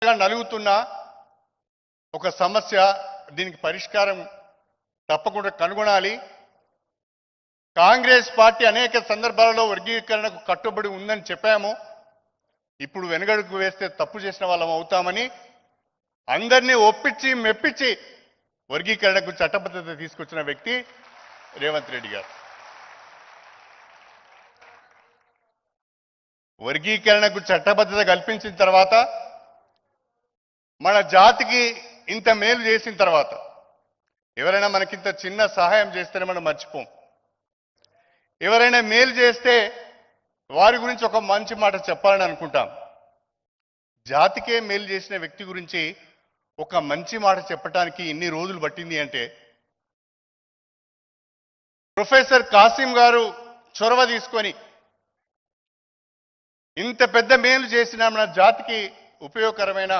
నలుగుతున్న ఒక సమస్య, దీనికి పరిష్కారం తప్పకుండా కనుగొనాలి. కాంగ్రెస్ పార్టీ అనేక సందర్భాలలో వర్గీకరణకు కట్టుబడి ఉందని చెప్పాము. ఇప్పుడు వెనుగడుగు వేస్తే తప్పు చేసిన వాళ్ళం అవుతామని అందరినీ ఒప్పించి మెప్పించి వర్గీకరణకు చట్టబద్ధత తీసుకొచ్చిన వ్యక్తి రేవంత్ రెడ్డి గారు. వర్గీకరణకు చట్టబద్ధత కల్పించిన తర్వాత, మన జాతికి ఇంత మేలు చేసిన తర్వాత ఎవరైనా మనకింత చిన్న సహాయం చేస్తేనే మనం మర్చిపోం. ఎవరైనా మేలు చేస్తే వారి గురించి ఒక మంచి మాట చెప్పాలని అనుకుంటాం. జాతికే మేలు చేసిన వ్యక్తి గురించి ఒక మంచి మాట చెప్పడానికి ఇన్ని రోజులు పట్టింది అంటే ప్రొఫెసర్ కాసిం గారు చొరవ తీసుకొని ఇంత పెద్ద మేలు చేసిన మన జాతికి ఉపయోగకరమైన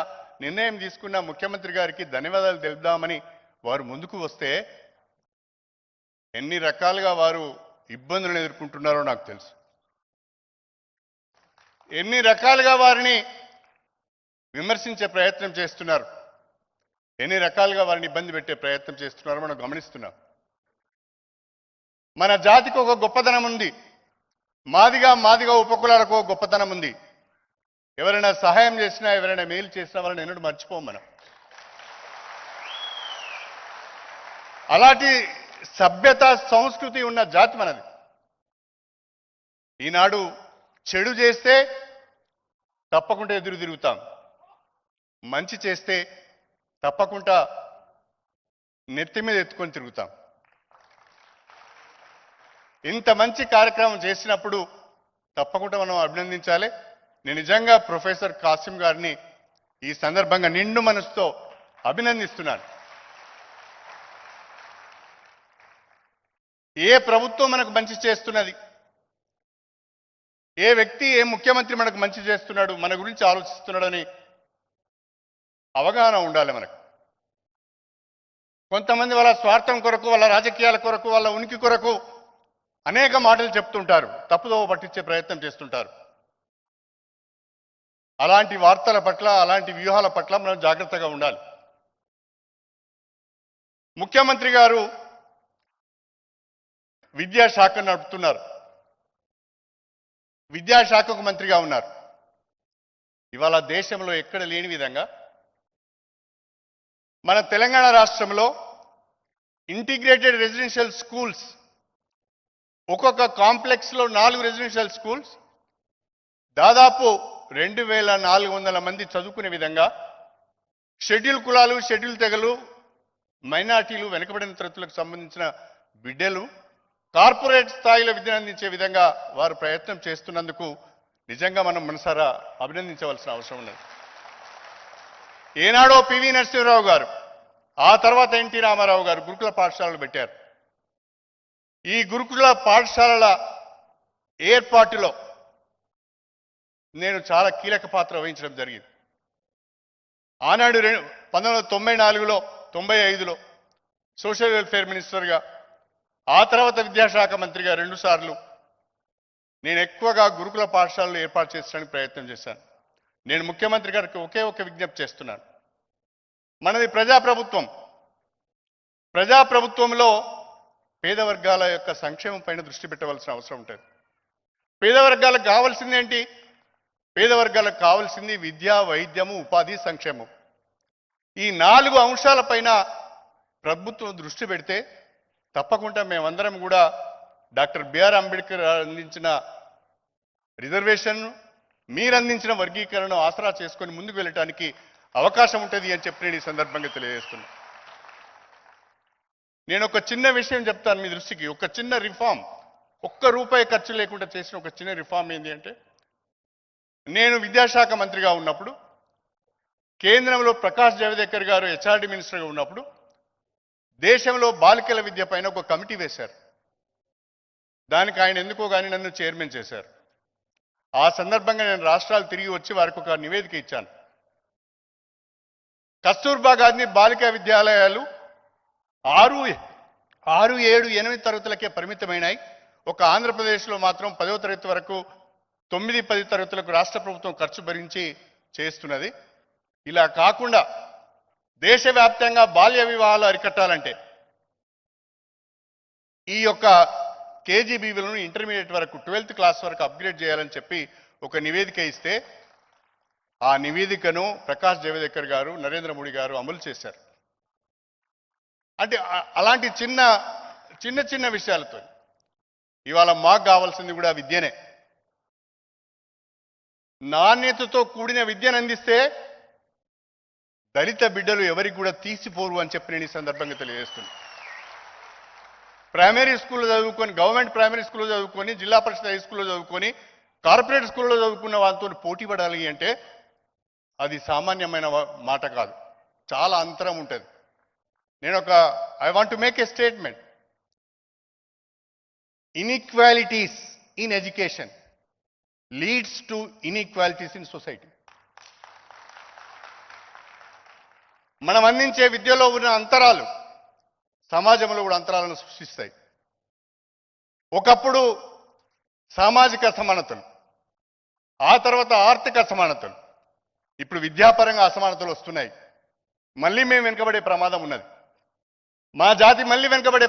నిర్ణయం తీసుకున్న ముఖ్యమంత్రి గారికి ధన్యవాదాలు తెలుపుదామని వారు ముందుకు వస్తే ఎన్ని రకాలుగా వారు ఇబ్బందులను ఎదుర్కొంటున్నారో నాకు తెలుసు. ఎన్ని రకాలుగా వారిని విమర్శించే ప్రయత్నం చేస్తున్నారు, ఎన్ని రకాలుగా వారిని ఇబ్బంది పెట్టే ప్రయత్నం చేస్తున్నారో మనం గమనిస్తున్నాం. మన జాతికి ఒక గొప్పతనం ఉంది. మాదిగా ఉపకులాలకు ఒక గొప్పతనం ఉంది. ఎవరైనా సహాయం చేసినా, ఎవరైనా మేలు చేసినా వాళ్ళని ఎన్నడూ మర్చిపోం మనం. అలాంటి సభ్యత సంస్కృతి ఉన్న జాతి మనది. ఈనాడు చెడు చేస్తే తప్పకుండా ఎదురు తిరుగుతాం, మంచి చేస్తే తప్పకుండా నెత్తి మీద ఎత్తుకొని తిరుగుతాం. ఇంత మంచి కార్యక్రమం చేసినప్పుడు తప్పకుండా మనం అభినందించాలి. నేను నిజంగా ప్రొఫెసర్ కాసిం గారిని ఈ సందర్భంగా నిండు మనసుతో అభినందిస్తున్నాను. ఏ ప్రభుత్వం మనకు మంచి చేస్తున్నది, ఏ వ్యక్తి, ఏ ముఖ్యమంత్రి మనకు మంచి చేస్తున్నాడు, మన గురించి ఆలోచిస్తున్నాడని అవగాహన ఉండాలి మనకు. కొంతమంది వాళ్ళ స్వార్థం కొరకు, వాళ్ళ రాజకీయాల కొరకు, వాళ్ళ ఉనికి కొరకు అనేక మాటలు చెప్తుంటారు, తప్పుదోవ పట్టించే ప్రయత్నం చేస్తుంటారు. అలాంటి వార్తల పట్ల, అలాంటి వ్యూహాల పట్ల మనం జాగ్రత్తగా ఉండాలి. ముఖ్యమంత్రి గారు విద్యాశాఖ నడుపుతున్నారు, విద్యాశాఖకు మంత్రిగా ఉన్నారు. ఇవాళ దేశంలో ఎక్కడ లేని విధంగా మన తెలంగాణ రాష్ట్రంలో ఇంటిగ్రేటెడ్ రెసిడెన్షియల్ స్కూల్స్, ఒక్కొక్క కాంప్లెక్స్లో 4 రెసిడెన్షియల్ స్కూల్స్, దాదాపు 2400 మంది చదువుకునే విధంగా షెడ్యూల్ కులాలు, షెడ్యూల్ తెగలు, మైనార్టీలు, వెనుకబడిన తరగతులకు సంబంధించిన బిడ్డలు కార్పొరేట్ స్థాయిలో విద్యను అందించే విధంగా వారు ప్రయత్నం చేస్తున్నందుకు నిజంగా మనం మనసారా అభినందించవలసిన అవసరం ఉన్నది. ఏనాడో పివి నరసింహరావు గారు, ఆ తర్వాత ఎన్టీ రామారావు గారు గురుకుల పాఠశాలలు పెట్టారు. ఈ గురుకుల పాఠశాలల ఏర్పాటులో నేను చాలా కీలక పాత్ర వహించడం జరిగింది. ఆనాడు 1994లో 95లో సోషల్ వెల్ఫేర్ మినిస్టర్గా, ఆ తర్వాత విద్యాశాఖ మంత్రిగా 2 సార్లు నేను ఎక్కువగా గురుకుల పాఠశాలలు ఏర్పాటు చేసడానికి ప్రయత్నం చేశాను. నేను ముఖ్యమంత్రి గారికి ఒకే ఒక విజ్ఞప్తి చేస్తున్నాను. మనది ప్రజాప్రభుత్వం. ప్రజాప్రభుత్వంలో పేద వర్గాల యొక్క సంక్షేమం పైన దృష్టి పెట్టవలసిన అవసరం ఉంటుంది. పేద వర్గాలకు కావాల్సింది ఏంటి? పేద వర్గాలకు కావాల్సింది విద్య, వైద్యము, ఉపాధి, సంక్షేమం. ఈ 4 అంశాలపైన ప్రభుత్వం దృష్టి పెడితే తప్పకుండా మేమందరం కూడా డాక్టర్ బిఆర్ అంబేద్కర్ అందించిన రిజర్వేషన్, మీరు అందించిన వర్గీకరణను ఆసరా చేసుకొని ముందుకు వెళ్ళటానికి అవకాశం ఉంటుంది అని చెప్పి నేను ఈ సందర్భంగా తెలియజేస్తున్నా. నేను ఒక చిన్న విషయం చెప్తాను మీ దృష్టికి. ఒక చిన్న రిఫార్మ్, ₹1 ఖర్చు లేకుండా చేసిన ఒక చిన్న రిఫార్మ్ ఏంటి అంటే, నేను విద్యాశాఖ మంత్రిగా ఉన్నప్పుడు, కేంద్రంలో ప్రకాష్ జవదేకర్ గారు హెచ్ఆర్డి మినిస్టర్గా ఉన్నప్పుడు దేశంలో బాలికల విద్య పైన ఒక కమిటీ వేశారు. దానికి ఆయన ఎందుకో కానీ నన్ను చైర్మన్ చేశారు. ఆ సందర్భంగా నేను రాష్ట్రాలు తిరిగి వచ్చి వారికి ఒక నివేదిక ఇచ్చాను. కస్తూర్బా గాంధీ బాలికా విద్యాలయాలు 6, 7, 8 తరగతులకే పరిమితమైనాయి. ఒక ఆంధ్రప్రదేశ్లో మాత్రం 10వ తరగతి వరకు 9, 10 తరగతులకు రాష్ట్ర ప్రభుత్వం ఖర్చు భరించి చేస్తున్నది. ఇలా కాకుండా దేశవ్యాప్తంగా బాల్య వివాహాలు అరికట్టాలంటే ఈ యొక్క కేజీబీవీలను ఇంటర్మీడియట్ వరకు 12th క్లాస్ వరకు అప్గ్రేడ్ చేయాలని చెప్పి ఒక నివేదిక ఇస్తే ఆ నివేదికను ప్రకాష్ జవదేకర్ గారు నరేంద్ర మోడీ గారు అమలు చేశారు. అంటే అలాంటి చిన్న చిన్న విషయాలతో ఇవాళ మాకు కావాల్సింది కూడా విద్యనే. నాణ్యతతో కూడిన విద్యను అందిస్తే దళిత బిడ్డలు ఎవరికి కూడా తీసిపోరు అని చెప్పి నేను ఈ సందర్భంగా తెలియజేస్తున్నాను. ప్రైమరీ స్కూల్లో చదువుకొని, గవర్నమెంట్ ప్రైమరీ స్కూల్లో చదువుకొని, జిల్లా పరిషత్ హై స్కూల్లో చదువుకొని, కార్పొరేట్ స్కూల్లో చదువుకున్న వాళ్ళతో పోటీ పడాలి అంటే అది సామాన్యమైన మాట కాదు, చాలా అంతరం ఉంటుంది. నేను I want to make a statement. Inequalities in education leads to inequalities in society. మనం అందించే విద్యలో ఉన్న అంతరాలు సమాజంలో కూడా అంతరాలను సృష్టిస్తాయి. ఒకప్పుడు సామాజిక అసమానతలు, ఆ తర్వాత ఆర్థిక అసమానతలు, ఇప్పుడు విద్యాపరంగా అసమానతలు వస్తున్నాయి. మళ్ళీ మేము వెనుకబడే ప్రమాదం ఉన్నది. మా జాతి మళ్ళీ వెనుకబడే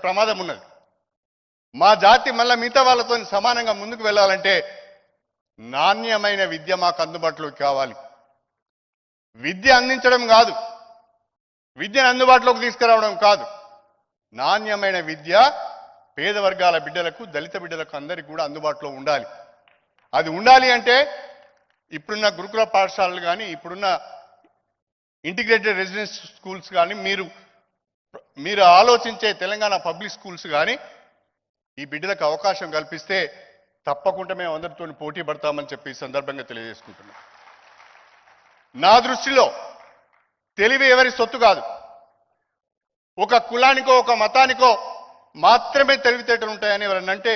ప్రమాదం ఉన్నది. మా జాతి మళ్ళీ మిగతా వాళ్ళతో సమానంగా ముందుకు వెళ్ళాలంటే నాణ్యమైన విద్య మాకు అందుబాటులోకి కావాలి. విద్య అందించడం కాదు, విద్యను అందుబాటులోకి తీసుకురావడం కాదు, నాణ్యమైన విద్య పేద వర్గాల బిడ్డలకు, దళిత బిడ్డలకు అందరికీ కూడా అందుబాటులో ఉండాలి. అది ఉండాలి అంటే ఇప్పుడున్న గురుకుల పాఠశాలలు కానీ, ఇప్పుడున్న ఇంటిగ్రేటెడ్ రెసిడెన్షియల్ స్కూల్స్ కానీ, మీరు ఆలోచించే తెలంగాణ పబ్లిక్ స్కూల్స్ కానీ ఈ బిడ్డలకు అవకాశం కల్పిస్తే తప్పకుండా మేము అందరితో పోటీ పడతామని చెప్పి ఈ సందర్భంగా తెలియజేసుకుంటున్నాం. నా దృష్టిలో తెలివి ఎవరి సొత్తు కాదు. ఒక కులానికో ఒక మతానికో మాత్రమే తెలివితేటలు ఉంటాయని ఎవరన్నంటే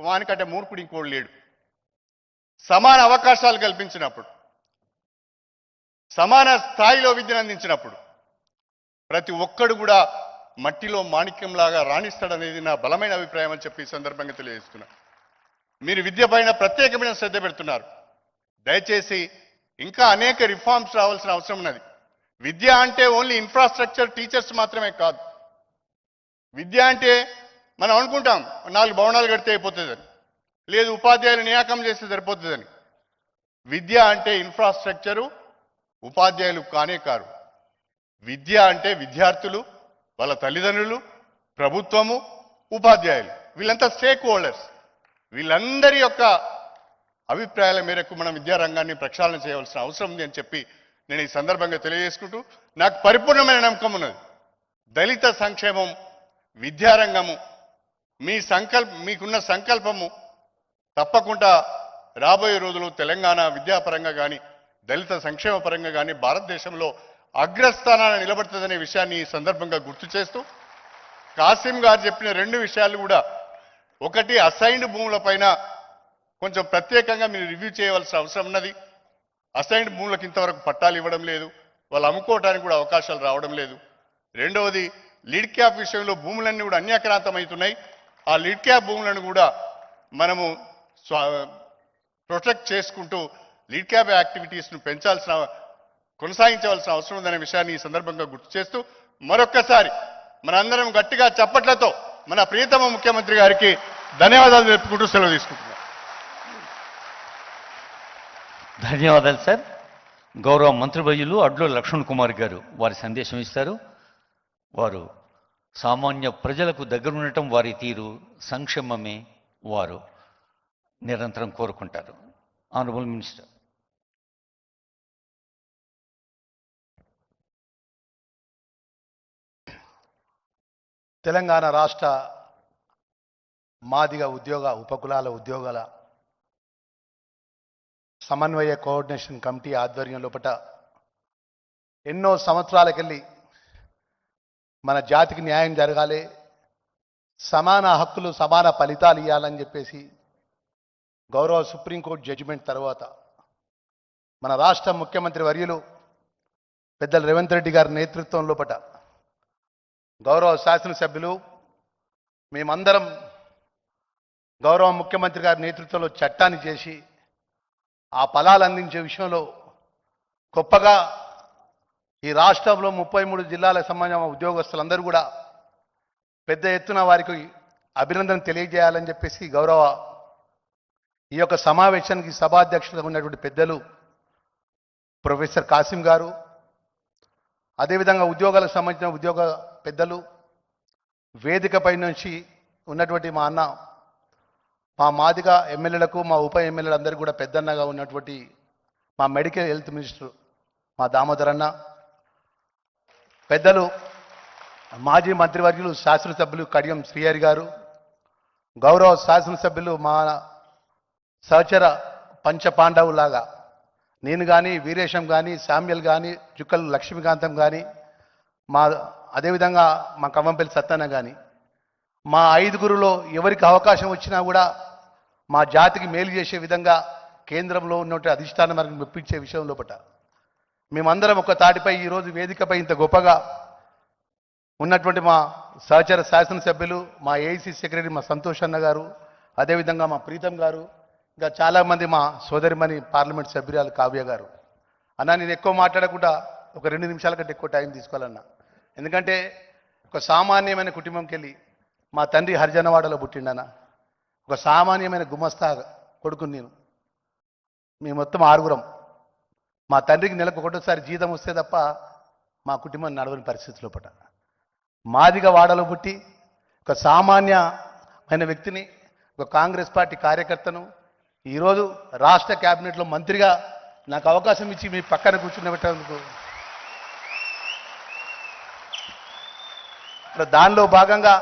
వానికంటే మూర్ఖుడు ఇంకోడు లేడు. సమాన అవకాశాలు కల్పించినప్పుడు, సమాన స్థాయిలో విద్యను అందించినప్పుడు ప్రతి ఒక్కడు కూడా మట్టిలో మాణిక్యంలాగా రాణిస్తాడనేది నా బలమైన అభిప్రాయం అని చెప్పి ఈ సందర్భంగా తెలియజేస్తున్నా. మీరు విద్య పైన ప్రత్యేకమైన శ్రద్ధ పెడుతున్నారు. దయచేసి ఇంకా అనేక రిఫార్మ్స్ రావాల్సిన అవసరం ఉన్నది. విద్య అంటే ఓన్లీ ఇన్ఫ్రాస్ట్రక్చర్, టీచర్స్ మాత్రమే కాదు. విద్య అంటే మనం అనుకుంటాం 4 భవనాలు కడితే అయిపోతుందని, లేదు ఉపాధ్యాయులు నియామకం చేస్తే సరిపోతుందని. విద్య అంటే ఇన్ఫ్రాస్ట్రక్చరు, ఉపాధ్యాయులు కానే కారు. విద్య అంటే విద్యార్థులు, వాళ్ళ తల్లిదండ్రులు, ప్రభుత్వము, ఉపాధ్యాయులు, వీళ్ళంతా స్టేక్ హోల్డర్స్. వీళ్ళందరి యొక్క అభిప్రాయాల మేరకు మనం విద్యారంగాన్ని ప్రక్షాళన చేయవలసిన అవసరం ఉంది అని చెప్పి నేను ఈ సందర్భంగా తెలియజేసుకుంటూ, నాకు పరిపూర్ణమైన నమ్మకం ఉన్నది. దళిత సంక్షేమం, విద్యారంగము, మీకున్న సంకల్పము తప్పకుండా రాబోయే రోజుల్లో తెలంగాణ విద్యాపరంగా కానీ, దళిత సంక్షేమ పరంగా కానీ భారతదేశంలో అగ్రస్థానాన్ని నిలబడుతుందనే విషయాన్ని ఈ సందర్భంగా గుర్తు చేస్తూ, కాసిం గారు చెప్పిన 2 విషయాలు కూడా, ఒకటి అసైన్డ్ భూములపైన కొంచెం ప్రత్యేకంగా మీరు రివ్యూ చేయవలసిన అవసరం ఉన్నది. అసైన్డ్ భూములకు ఇంతవరకు పట్టాలు ఇవ్వడం లేదు, వాళ్ళు అమ్ముకోవడానికి కూడా అవకాశాలు రావడం లేదు. రెండవది లీడ్ క్యాప్ విషయంలో భూములన్నీ కూడా అన్యాక్రాంతమవుతున్నాయి. ఆ లీడ్ క్యాప్ భూములను కూడా మనము ప్రొటెక్ట్ చేసుకుంటూ లీడ్ క్యాప్ యాక్టివిటీస్ను కొనసాగించవలసిన అవసరం ఉందనే విషయాన్ని ఈ సందర్భంగా గుర్తు చేస్తూ, మరొక్కసారి మనందరం గట్టిగా చప్పట్లతో మన ప్రియతమ ముఖ్యమంత్రి గారికి ధన్యవాదాలు తెలుపుకుంటూ సెలవు తీసుకుంటున్నాం. ధన్యవాదాలు సార్. గౌరవ మంత్రివర్యులు అడ్లు లక్ష్మణ్ కుమార్ గారు వారి సందేశం ఇస్తారు. వారు సామాన్య ప్రజలకు దగ్గర ఉండటం వారి తీరు, సంక్షేమమే వారు నిరంతరం కోరుకుంటారు. Honourable minister. తెలంగాణ రాష్ట్ర మాదిగ ఉపకులాల ఉద్యోగాల సమన్వయ కోఆర్డినేషన్ కమిటీ ఆధ్వర్యం లోపట ఎన్నో సంవత్సరాలకెళ్ళి మన జాతికి న్యాయం జరగాలి, సమాన హక్కులు సమాన ఫలితాలు ఇవ్వాలని చెప్పేసి గౌరవ సుప్రీంకోర్టు జడ్జిమెంట్ తర్వాత మన రాష్ట్ర ముఖ్యమంత్రి వర్యులు పెద్దలు రేవంత్ రెడ్డి గారి నేతృత్వం లోపట గౌరవ శాసనసభ్యులు మేమందరం గౌరవ ముఖ్యమంత్రి గారి నేతృత్వంలో చట్టాన్ని చేసి ఆ ఫలాలు అందించే విషయంలో గొప్పగా ఈ రాష్ట్రంలో 33 జిల్లాలకు సంబంధించిన ఉద్యోగస్తులందరూ కూడా పెద్ద ఎత్తున వారికి అభినందన తెలియజేయాలని చెప్పేసి గౌరవ ఈ యొక్క సమావేశానికి సభాధ్యక్షులుగా ఉన్నటువంటి పెద్దలు ప్రొఫెసర్ కాసిం గారు, అదేవిధంగా ఉద్యోగాలకు సంబంధించిన ఉద్యోగ పెద్దలు, వేదికపై నుంచి ఉన్నటువంటి మా అన్న, మా మాదిగ ఎమ్మెల్యేలకు, మా ఉప ఎమ్మెల్యేలందరూ కూడా పెద్దన్నగా ఉన్నటువంటి మా మెడికల్ హెల్త్ మినిస్టర్ మా దామోదర్ అన్న, పెద్దలు మాజీ మంత్రివర్యులు శాసనసభ్యులు కడియం శ్రీహరి గారు, గౌరవ శాసనసభ్యులు మా సహచర పంచపాండవులాగా నేను కానీ, వీరేశం కానీ, శామ్యుల్ కానీ, చుక్కలు లక్ష్మీకాంతం కానీ, మా అదేవిధంగా మా కవ్వంపల్లి సత్తన్న కానీ, మా ఐదుగురులో ఎవరికి అవకాశం వచ్చినా కూడా మా జాతికి మేలు చేసే విధంగా కేంద్రంలో ఉన్నటువంటి అధిష్టానం మనకు మెప్పించే విషయం లోపట మేమందరం ఒక తాటిపై ఈరోజు వేదికపై ఇంత గొప్పగా ఉన్నటువంటి మా సహచర శాసనసభ్యులు, మా ఏఐసి సెక్రటరీ మా సంతోష్ అన్న గారు, అదేవిధంగా మా ప్రీతం గారు, ఇంకా చాలామంది మా సోదరిమణి పార్లమెంట్ సభ్యురాలు కావ్య గారు. అన్న నేను ఎక్కువ మాట్లాడకుండా ఒక 2 నిమిషాల కంటే ఎక్కువ టైం తీసుకోవాలన్నా, ఎందుకంటే ఒక సామాన్యమైన కుటుంబంకి వెళ్ళి మా తండ్రి హరిజనవాడలో పుట్టిండన్న, ఒక సామాన్యమైన గుమస్తా కొడుకుని నేను. మేము మొత్తం 6గురం. మా తండ్రికి నెలకు ఒకటోసారి జీతం వస్తే తప్ప మా కుటుంబం నడవని పరిస్థితి లోపల మాదిగా వాడలో పుట్టి ఒక సామాన్యమైన వ్యక్తిని, ఒక కాంగ్రెస్ పార్టీ కార్యకర్తను ఈరోజు రాష్ట్ర క్యాబినెట్లో మంత్రిగా నాకు అవకాశం ఇచ్చి మీ పక్కన కూర్చున్నబెట్టేందుకు దానిలో భాగంగా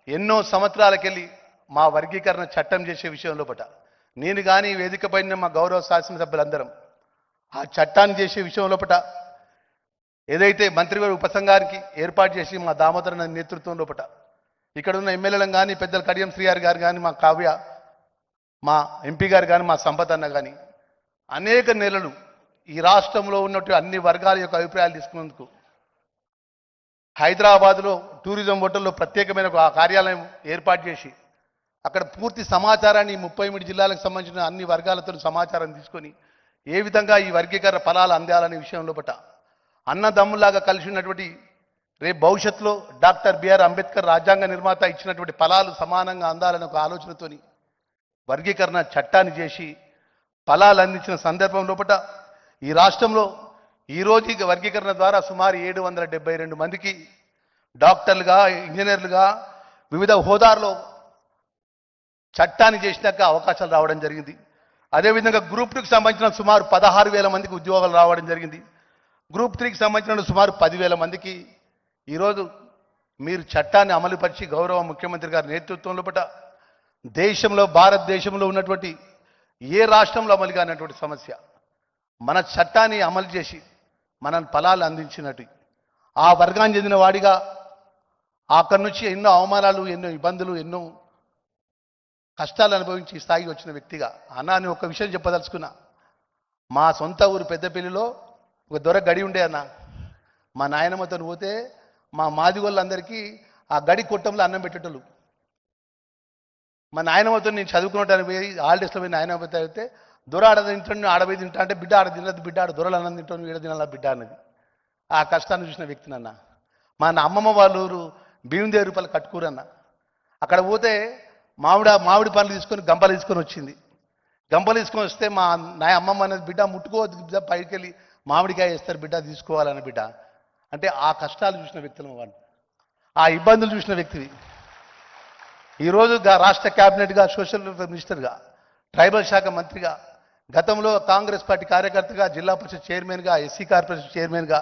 ఎన్నో సంవత్సరాలకెళ్ళి మా వర్గీకరణ చట్టం చేసే విషయం లోపల నేను కానీ వేదిక పైన మా గౌరవ శాసనసభ్యులందరం ఆ చట్టాన్ని చేసే విషయం లోపల ఏదైతే మంత్రివర్గ ఉపసంఘానికి ఏర్పాటు చేసి మా దామోదర నేతృత్వం లోపల ఇక్కడ ఉన్న ఎమ్మెల్యేలను కానీ, పెద్దలు కడియం శ్రీహరి గారు కానీ, మా కావ్య, మా ఎంపీ గారు కానీ, మా సంపత్ అన్న కానీ అనేక నెలలు ఈ రాష్ట్రంలో ఉన్నట్టు అన్ని వర్గాల యొక్క అభిప్రాయాలు తీసుకున్నందుకు హైదరాబాద్లో టూరిజం హోటల్లో ప్రత్యేకమైన ఒక కార్యాలయం ఏర్పాటు చేసి అక్కడ పూర్తి సమాచారాన్ని 33 జిల్లాలకు సంబంధించిన అన్ని వర్గాలతో సమాచారం తీసుకొని ఏ విధంగా ఈ వర్గీకరణ ఫలాలు అందాలనే విషయం లోపల అన్నదమ్ములాగా కలిసి ఉన్నటువంటి రేపు భవిష్యత్తులో డాక్టర్ బిఆర్ అంబేద్కర్ రాజ్యాంగ నిర్మాత ఇచ్చినటువంటి ఫలాలు సమానంగా అందాలనే ఒక ఆలోచనతోని వర్గీకరణ చట్టాన్ని చేసి ఫలాలు అందించిన సందర్భం లోపల ఈ రాష్ట్రంలో ఈరోజు ఈ వర్గీకరణ ద్వారా సుమారు 772 మందికి డాక్టర్లుగా, ఇంజనీర్లుగా వివిధ హోదాల్లో చట్టాన్ని చేసినాక అవకాశాలు రావడం జరిగింది. అదేవిధంగా గ్రూప్ 2కి సంబంధించిన సుమారు 16,000 మందికి ఉద్యోగాలు రావడం జరిగింది. గ్రూప్ 3కి సంబంధించిన సుమారు 10,000 మందికి ఈరోజు మీరు చట్టాన్ని అమలుపరిచి గౌరవ ముఖ్యమంత్రి గారి నేతృత్వం లోపల దేశంలో, భారతదేశంలో ఉన్నటువంటి ఏ రాష్ట్రంలో అమలు కానటువంటి సమస్య మన చట్టాన్ని అమలు చేసి మన ఫలాలు అందించినట్టు ఆ వర్గానికి చెందిన వాడిగా అక్కడి నుంచి ఎన్నో అవమానాలు, ఎన్నో ఇబ్బందులు, ఎన్నో కష్టాలు అనుభవించి ఈ స్థాయికి వచ్చిన వ్యక్తిగా అన్నా అని ఒక విషయం చెప్పదలుచుకున్నా. మా సొంత ఊరు పెద్దపల్లిలో ఒక దొర గడి ఉండే అన్న. మా నాయనమ్మతో పోతే మా మాదిగోళ్ళందరికీ ఆ గడి కొట్టంలో అన్నం పెట్టేటోళ్ళు. మా నాయనమ్మతో నేను చదువుకున్నట్టు పోయి హాలిడేస్లో పోయి నాయనమ్మతో అయితే దొర ఆడ తింటాను, ఆడపోయి తింటా అంటే బిడ్డ ఆడ తినదు, బిడ్డ ఆడ దొరలు అన్నం తింటాను, ఈడ తినాల బిడ్డ అన్నది. ఆ కష్టాన్ని చూసిన వ్యక్తినన్న. మా అమ్మమ్మ వాళ్ళ ఊరు భీమదేవి రూపాయలు కట్టుకూరన్న. అక్కడ పోతే మామిడి పండ్లు తీసుకొని గంపలు తీసుకొని వచ్చింది. గంపలు తీసుకొని వస్తే మా అమ్మమ్మ అనేది బిడ్డ ముట్టుకోవద్దు, బిడ్డ పైకి వెళ్ళి మామిడికాయ వేస్తారు బిడ్డ తీసుకోవాలని బిడ్డ అంటే ఆ కష్టాలు చూసిన వ్యక్తులు వాళ్ళు, ఆ ఇబ్బందులు చూసిన వ్యక్తివి. ఈరోజు రాష్ట్ర క్యాబినెట్గా, సోషల్ వెల్ఫేర్ మినిస్టర్గా, ట్రైబల్ శాఖ మంత్రిగా, గతంలో కాంగ్రెస్ పార్టీ కార్యకర్తగా, జిల్లా పరిషత్ చైర్మన్గా, ఎస్సీ కార్పొరేషన్ చైర్మన్గా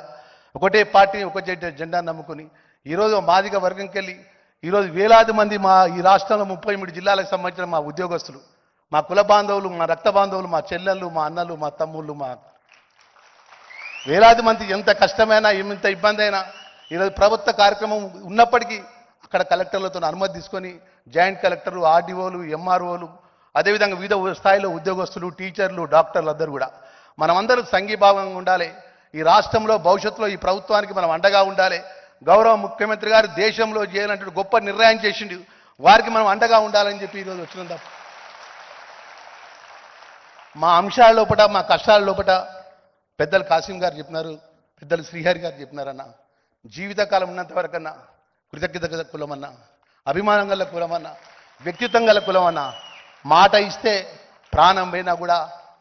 ఒకటే పార్టీని ఒక జెండా నమ్ముకుని ఈరోజు మాదిగ వర్గంకి వెళ్ళి ఈరోజు వేలాది మంది మా ఈ రాష్ట్రంలో 33 జిల్లాలకు సంబంధించిన మా ఉద్యోగస్తులు, మా కుల బాంధవులు, మా రక్త బాంధవులు, మా చెల్లెళ్ళు, మా అన్నలు, మా తమ్ముళ్ళు, మా వేలాది మంది ఎంత కష్టమైనా, ఎంత ఇబ్బంది అయినా ఈరోజు ప్రభుత్వ కార్యక్రమం ఉన్నప్పటికీ అక్కడ కలెక్టర్లతో అనుమతి తీసుకొని జాయింట్ కలెక్టర్లు, ఆర్డీఓలు, ఎంఆర్ఓలు, అదేవిధంగా వివిధ స్థాయిలో ఉద్యోగస్తులు, టీచర్లు, డాక్టర్లు అందరూ కూడా మనమందరూ సంఘీభావంగా ఉండాలి. ఈ రాష్ట్రంలో భవిష్యత్తులో ఈ ప్రభుత్వానికి మనం అండగా ఉండాలి. గౌరవ ముఖ్యమంత్రి గారు దేశంలో చేయాలంటే గొప్ప నిర్ణయం చేసిండు, వారికి మనం అండగా ఉండాలని చెప్పి ఈరోజు వచ్చిన తప్ప మా అంశాల లోపల, మా కష్టాల లోపల పెద్దలు కాసిం గారు చెప్పినారు, పెద్దలు శ్రీహరి గారు చెప్పినారన్న, జీవితకాలం ఉన్నంత వరకన్నా కృతజ్ఞత గల కులమన్నా, అభిమానం గల కులమన్నా, వ్యక్తిత్వం గల కులమన్నా, మాట ఇస్తే ప్రాణం పోయినా కూడా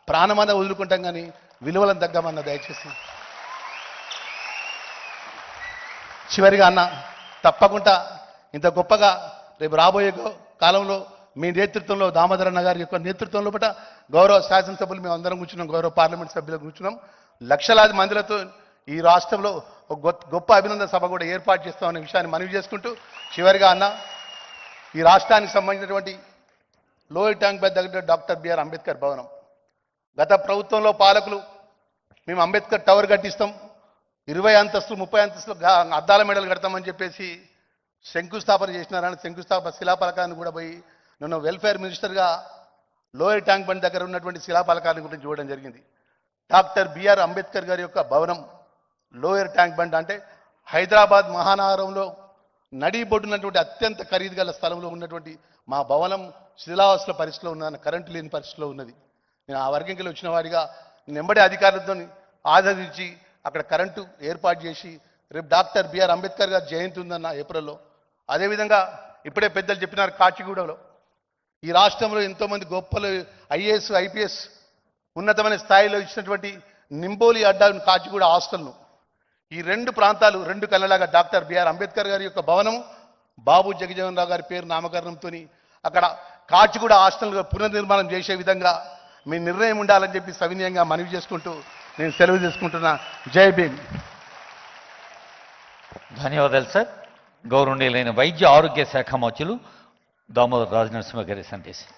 ప్రాణమన్నా వదులుకుంటాం కానీ విలువలను తగ్గమన్నా దయచేసి. చివరిగా అన్న, తప్పకుండా ఇంత గొప్పగా రేపు రాబోయే కాలంలో మీ నేతృత్వంలో, దామోదరన్న గారి యొక్క నేతృత్వంలో పట గౌరవ శాసనసభ్యులు మేము అందరం కూర్చున్నాం, గౌరవ పార్లమెంట్ సభ్యులు కూర్చున్నాం, లక్షలాది మందిలతో ఈ రాష్ట్రంలో ఒక గొప్ప అభినందన సభ కూడా ఏర్పాటు చేస్తామనే విషయాన్ని మనవి చేసుకుంటూ, చివరిగా అన్న, ఈ రాష్ట్రానికి సంబంధించినటువంటి లోయర్ ట్యాంక్ బండ్ దగ్గర డాక్టర్ బిఆర్ అంబేద్కర్ భవనం, గత ప్రభుత్వంలో పాలకులు మేము అంబేద్కర్ టవర్ కట్టిస్తాం, 20 అంతస్తులు 30 అంతస్తులు అద్దాల మెడలు కడతామని చెప్పేసి శంకుస్థాపన చేసినారని శంకుస్థాపన శిలాఫలకాన్ని కూడా పోయి నన్ను వెల్ఫేర్ మినిస్టర్గా లోయర్ ట్యాంక్ బండ్ దగ్గర ఉన్నటువంటి శిలాఫలకాన్ని గురించి చూడడం జరిగింది. డాక్టర్ బిఆర్ అంబేద్కర్ గారి యొక్క భవనం లోయర్ ట్యాంక్ బండ్ అంటే హైదరాబాద్ మహానగరంలో నడిబొడ్డున్నటువంటి అత్యంత ఖరీదు గల స్థలంలో ఉన్నటువంటి మా భవనం శిథిలావస్థ పరిస్థితిలో ఉన్న, కరెంటు లేని పరిస్థితిలో ఉన్నది. నేను ఆ వర్గంకి వచ్చిన వాడిగా నెంబడి అధికారులతో ఆదరించి అక్కడ కరెంటు ఏర్పాటు చేసి రేపు డాక్టర్ బిఆర్ అంబేద్కర్ గారి జయంతి ఉందన్న ఏప్రిల్లో. అదేవిధంగా ఇప్పుడే పెద్దలు చెప్పినారు, కాచిగూడలో ఈ రాష్ట్రంలో ఎంతోమంది గొప్పలు ఐఏఎస్ ఐపీఎస్ ఉన్నతమైన స్థాయిలో ఇచ్చినటువంటి నింబోలి అడ్డా కాచిగూడ హాస్టల్ను, ఈ 2 ప్రాంతాలు 2 కళ్ళలాగా డాక్టర్ బిఆర్ అంబేద్కర్ గారి యొక్క భవనం బాబు జగజీవన్ రావు గారి పేరు నామకరణంతో అక్కడ కాచిగూడ హాస్టల్ పునర్నిర్మాణం చేసే విధంగా మీ నిర్ణయం ఉండాలని చెప్పి సవినయంగా మనవి చేసుకుంటూ నేను సెలవు తీసుకుంటున్నా. జై భీమ్. ధన్యవాదాలు సార్. గౌరవనీయులైన వైద్య ఆరోగ్య శాఖ మంత్రులు దామోదర్ రాజనరసింహ గారి సందేశం.